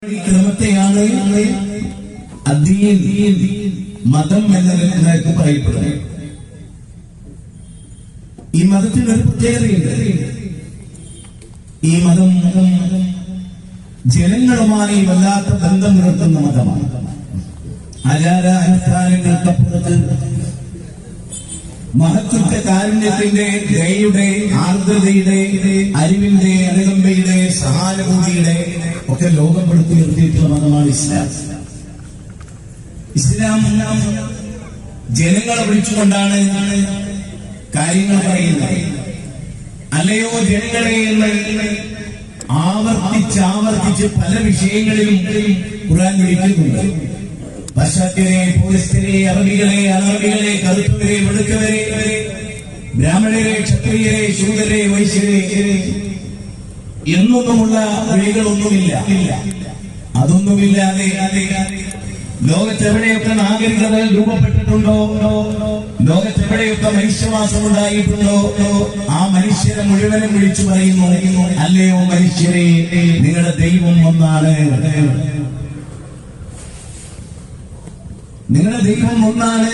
ക്രമത്തെയാണ് മതം എന്നതിലേക്ക് പറയപ്പെടുന്നത്. ഈ മതത്തിന് ഒരു പ്രത്യേകതയുണ്ട്. ഈ മതം ജനങ്ങളുമായി വല്ലാത്ത ബന്ധം പുലർത്തുന്ന മതമാണ്. ആചാര അനുഷ്ഠാനങ്ങൾക്കപ്പുറത്ത് മഹത്വത്തെ, കാരുണ്യത്തിന്റെ, ദയയുടെ, ആർദ്രതയുടെ, അറിവിന്റെ, അനുകമ്പയുടെ, സഹാനുഭൂതിയുടെ ഒക്കെ ലോകം പടുത്തുയർത്തിയിട്ടുള്ള മതമാണ് ഇസ്ലാം. ഇസ്ലാം ജനങ്ങളെ വിളിച്ചുകൊണ്ടാണ് കാര്യങ്ങൾ പറയുന്നത്. അല്ലയോ ജനങ്ങളെ എന്ന് ആവർത്തിച്ച് പല വിഷയങ്ങളിലും ഖുർആൻ വിളിക്കുന്നുണ്ട്. പാശ്ചാത്യരെ, പൗരസ്ത്യരെ, അറബികളെ, അനറബികളെ, കറുത്തവരെ, വെളുത്തവരെ, ബ്രാഹ്മണരെ, ക്ഷത്രിയരെ, ശൂദ്രരെ, വൈശ്യരെ എന്നൊന്നുമുള്ള വിളികളൊന്നുമില്ല. അതൊന്നുമില്ലാതെ ലോകത്തെവിടെയൊക്കെ നാഗരികതകൾ രൂപപ്പെട്ടിട്ടുണ്ടോ, ലോകത്തെവിടെയൊക്കെ മനുഷ്യവാസം ഉണ്ടായിട്ടുണ്ടോ, ആ മനുഷ്യരെ മുഴുവനും വിളിച്ചു പറയുന്നു, അല്ലയോ മനുഷ്യരെ, നിങ്ങളുടെ ദൈവം ഒന്നാണ്, നിങ്ങളുടെ ദൈവം ഒന്നാണ്.